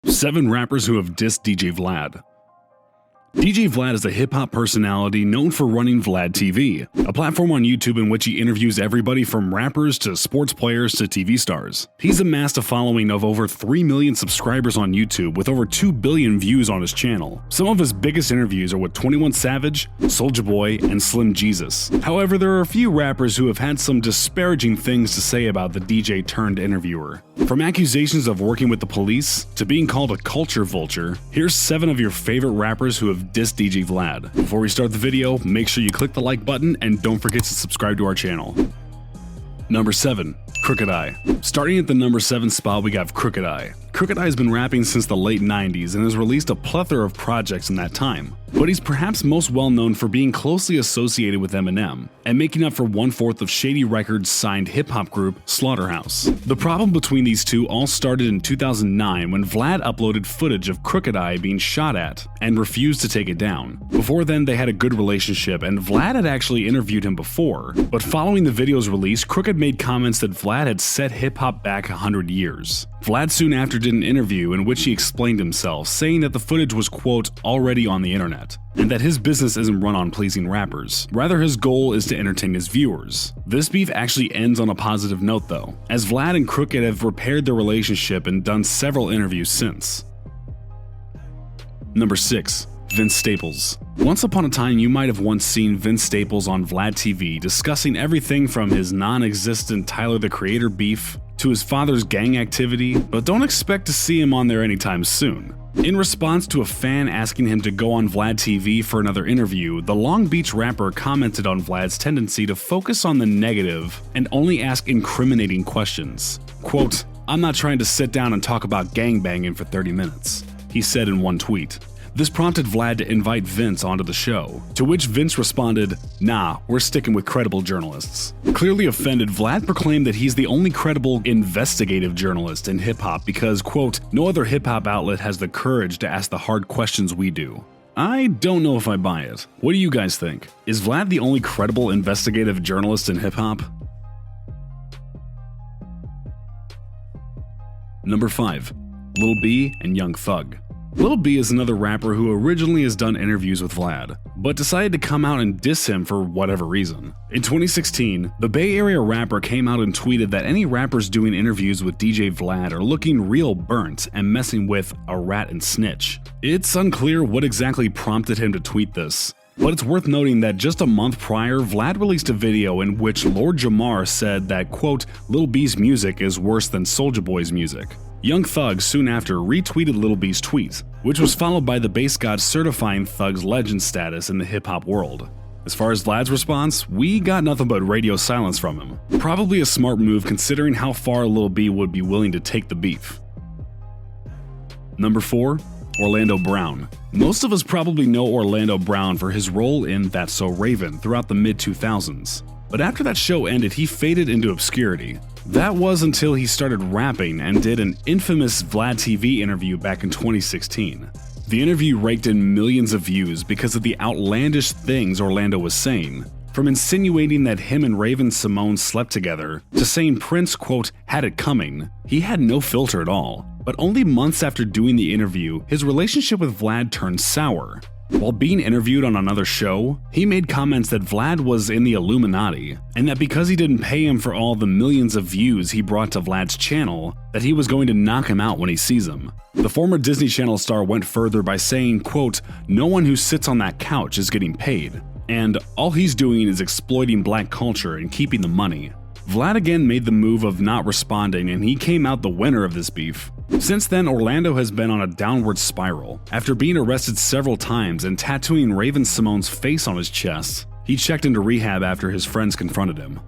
7 rappers who have dissed DJ Vlad. DJ Vlad is a hip-hop personality known for running VladTV, a platform on YouTube in which he interviews everybody from rappers to sports players to TV stars. He's amassed a following of over 3 million subscribers on YouTube with over 2 billion views on his channel. Some of his biggest interviews are with 21 Savage, Soulja Boy, and Slim Jesus. However, there are a few rappers who have had some disparaging things to say about the DJ turned interviewer. From accusations of working with the police to being called a culture vulture, here's 7 of your favorite rappers who have dissed DJ Vlad. Before we start the video, make sure you click the like button and don't forget to subscribe to our channel. Number 7. Crooked I. Starting at the number 7 spot, we got Crooked I. Crooked I has been rapping since the late 90s and has released a plethora of projects in that time. But he's perhaps most well known for being closely associated with Eminem and making up for 1/4 of Shady Records' signed hip-hop group Slaughterhouse. The problem between these two all started in 2009 when Vlad uploaded footage of Crooked I being shot at and refused to take it down. Before then, they had a good relationship and Vlad had actually interviewed him before, but following the video's release, Crooked made comments that Vlad had set hip-hop back 100 years. Vlad soon after did an interview in which he explained himself, saying that the footage was, quote, already on the internet, and that his business isn't run on pleasing rappers. Rather, his goal is to entertain his viewers. This beef actually ends on a positive note though, as Vlad and Crooked have repaired their relationship and done several interviews since. Number 6. Vince Staples. Once upon a time, you might have once seen Vince Staples on VladTV discussing everything from his non-existent Tyler the Creator beef to his father's gang activity, but don't expect to see him on there anytime soon. In response to a fan asking him to go on VladTV for another interview, the Long Beach rapper commented on Vlad's tendency to focus on the negative and only ask incriminating questions. Quote, "I'm not trying to sit down and talk about gangbanging for 30 minutes, he said in one tweet. This prompted Vlad to invite Vince onto the show, to which Vince responded, "Nah, we're sticking with credible journalists." Clearly offended, Vlad proclaimed that he's the only credible investigative journalist in hip-hop because, quote, "No other hip-hop outlet has the courage to ask the hard questions we do." I don't know if I buy it. What do you guys think? Is Vlad the only credible investigative journalist in hip-hop? Number 5. Lil B and Young Thug. Lil B is another rapper who originally has done interviews with Vlad, but decided to come out and diss him for whatever reason. In 2016, the Bay Area rapper came out and tweeted that any rappers doing interviews with DJ Vlad are looking real burnt and messing with a rat and snitch. It's unclear what exactly prompted him to tweet this, but it's worth noting that just a month prior, Vlad released a video in which Lord Jamar said that, quote, "Lil B's music is worse than Soulja Boy's music." Young Thug soon after retweeted Lil B's tweet, which was followed by the bass god certifying Thug's legend status in the hip-hop world. As far as Vlad's response, we got nothing but radio silence from him. Probably a smart move considering how far Lil B would be willing to take the beef. Number 4. Orlando Brown. Most of us probably know Orlando Brown for his role in That's So Raven throughout the mid-2000s. But after that show ended, he faded into obscurity. That was until he started rapping and did an infamous VladTV interview back in 2016. The interview raked in millions of views because of the outlandish things Orlando was saying. From insinuating that him and Raven-Symoné slept together, to saying Prince, quote, "had it coming." He had no filter at all. But only months after doing the interview, his relationship with Vlad turned sour. While being interviewed on another show, he made comments that Vlad was in the Illuminati, and that because he didn't pay him for all the millions of views he brought to Vlad's channel, that he was going to knock him out when he sees him. The former Disney Channel star went further by saying, quote, "No one who sits on that couch is getting paid, and all he's doing is exploiting black culture and keeping the money." Vlad again made the move of not responding, and he came out the winner of this beef. Since then, Orlando has been on a downward spiral. After being arrested several times and tattooing Raven-Symoné's face on his chest, he checked into rehab after his friends confronted him.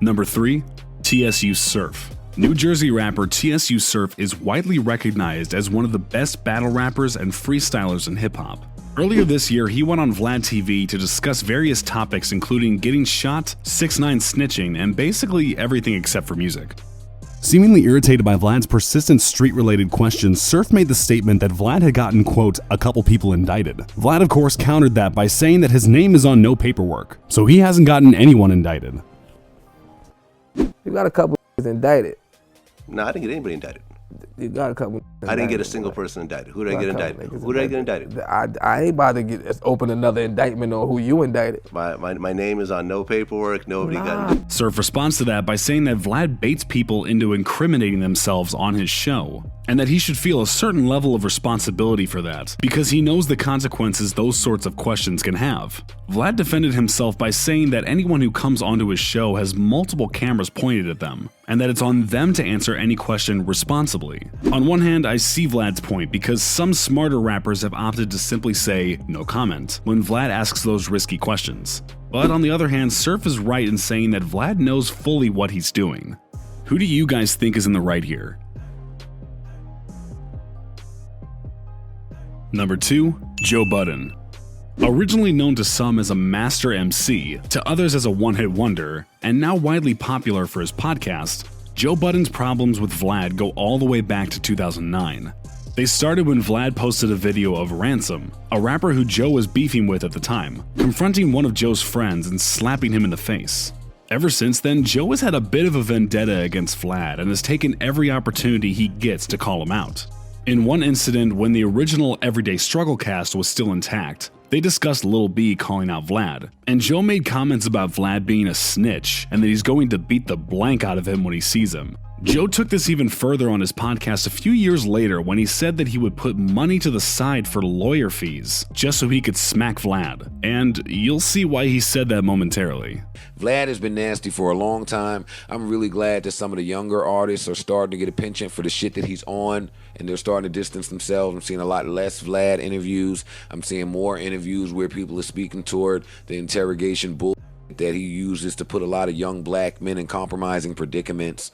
Number 3. TSU Surf. New Jersey rapper TSU Surf is widely recognized as one of the best battle rappers and freestylers in hip-hop. Earlier this year, he went on VladTV to discuss various topics including getting shot, 6ix9ine snitching, and basically everything except for music. Seemingly irritated by Vlad's persistent street-related questions, Surf made the statement that Vlad had gotten, quote, "a couple people indicted." Vlad, of course, countered that by saying that his name is on no paperwork, so he hasn't gotten anyone indicted. You got a couple indicted. No, I didn't get anybody indicted. You got a couple I didn't get a single person indicted. Who did I get indicted? Who did I get indicted? I ain't about to open another indictment on who you indicted. My name is on no paperwork. Nobody got indicted. Surf responds to that by saying that Vlad baits people into incriminating themselves on his show, and that he should feel a certain level of responsibility for that, because he knows the consequences those sorts of questions can have. Vlad defended himself by saying that anyone who comes onto his show has multiple cameras pointed at them, and that it's on them to answer any question responsibly. On one hand, I see Vlad's point, because some smarter rappers have opted to simply say no comment when Vlad asks those risky questions. But on the other hand, Surf is right in saying that Vlad knows fully what he's doing. Who do you guys think is in the right here? Number 2, Joe Budden. Originally known to some as a master MC, to others as a one-hit wonder, and now widely popular for his podcast, Joe Budden's problems with Vlad go all the way back to 2009. They started when Vlad posted a video of Ransom, a rapper who Joe was beefing with at the time, confronting one of Joe's friends and slapping him in the face. Ever since then, Joe has had a bit of a vendetta against Vlad and has taken every opportunity he gets to call him out. In one incident, when the original Everyday Struggle cast was still intact, they discussed Lil B calling out Vlad, and Joe made comments about Vlad being a snitch and that he's going to beat the blank out of him when he sees him. Joe took this even further on his podcast a few years later when he said that he would put money to the side for lawyer fees just so he could smack Vlad, and you'll see why he said that momentarily. Vlad has been nasty for a long time. I'm really glad that some of the younger artists are starting to get a penchant for the shit that he's on, and they're starting to distance themselves. I'm seeing a lot less Vlad interviews. I'm seeing more interviews where people are speaking toward the interrogation bull that he uses to put a lot of young black men in compromising predicaments.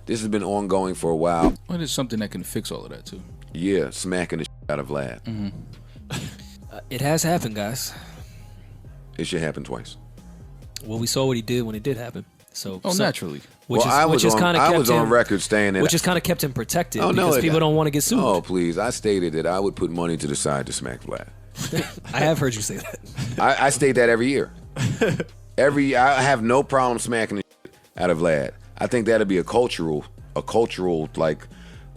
This has been ongoing for a while. Well, there's something that can fix all of that too. Yeah, smacking the shit out of Vlad. It has happened, guys. It should happen twice. Well, we saw what he did when it did happen. So naturally. I was on record saying that. Which has kind of kept him protected no, because people don't want to get sued. Oh, please. I stated that I would put money to the side to smack Vlad. I have heard you say that. I state that every year. I have no problem smacking the shit out of Vlad. I think that'd be a cultural like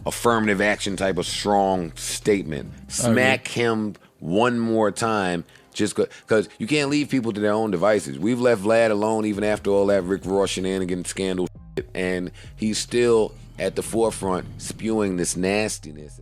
affirmative action type of strong statement. Smack him one more time, just because you can't leave people to their own devices. We've left Vlad alone even after all that Rick Ross shenanigans scandal shit, and he's still at the forefront spewing this nastiness.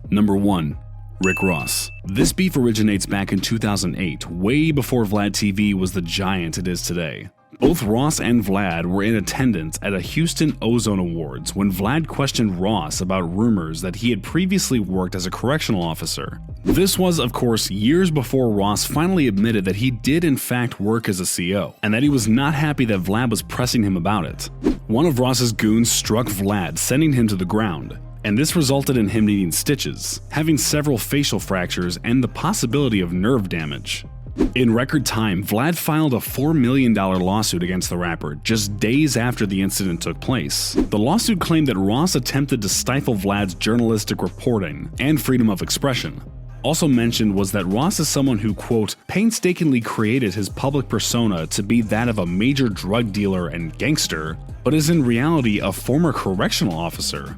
Number 1. Rick Ross. This beef originates back in 2008, way before VladTV was the giant it is today. Both Ross and Vlad were in attendance at a Houston Ozone Awards when Vlad questioned Ross about rumors that he had previously worked as a correctional officer. This was, of course, years before Ross finally admitted that he did in fact work as a CO, and that he was not happy that Vlad was pressing him about it. One of Ross's goons struck Vlad, sending him to the ground, and this resulted in him needing stitches, having several facial fractures, and the possibility of nerve damage. In record time, Vlad filed a $4 million lawsuit against the rapper just days after the incident took place. The lawsuit claimed that Ross attempted to stifle Vlad's journalistic reporting and freedom of expression. Also mentioned was that Ross is someone who, quote, painstakingly created his public persona to be that of a major drug dealer and gangster, but is in reality a former correctional officer.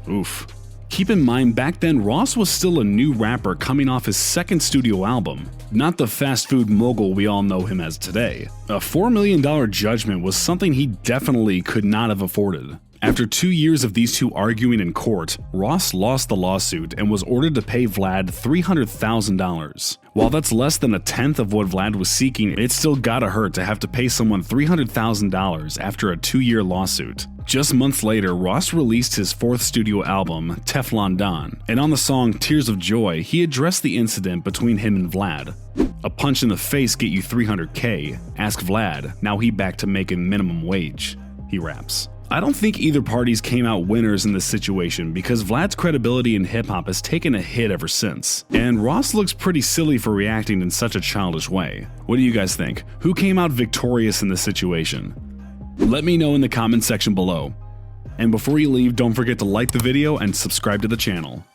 Oof. Keep in mind, back then Ross was still a new rapper coming off his second studio album, not the fast food mogul we all know him as today. A $4 million judgment was something he definitely could not have afforded. After 2 years of these two arguing in court, Ross lost the lawsuit and was ordered to pay Vlad $300,000. While that's less than a tenth of what Vlad was seeking, it still gotta hurt to have to pay someone $300,000 after a 2-year lawsuit. Just months later, Ross released his 4th studio album, Teflon Don, and on the song Tears of Joy, he addressed the incident between him and Vlad. A punch in the face get you $300K, ask Vlad, now he back to making minimum wage, he raps. I don't think either parties came out winners in this situation because Vlad's credibility in hip-hop has taken a hit ever since, and Ross looks pretty silly for reacting in such a childish way. What do you guys think? Who came out victorious in this situation? Let me know in the comment section below. And before you leave, don't forget to like the video and subscribe to the channel.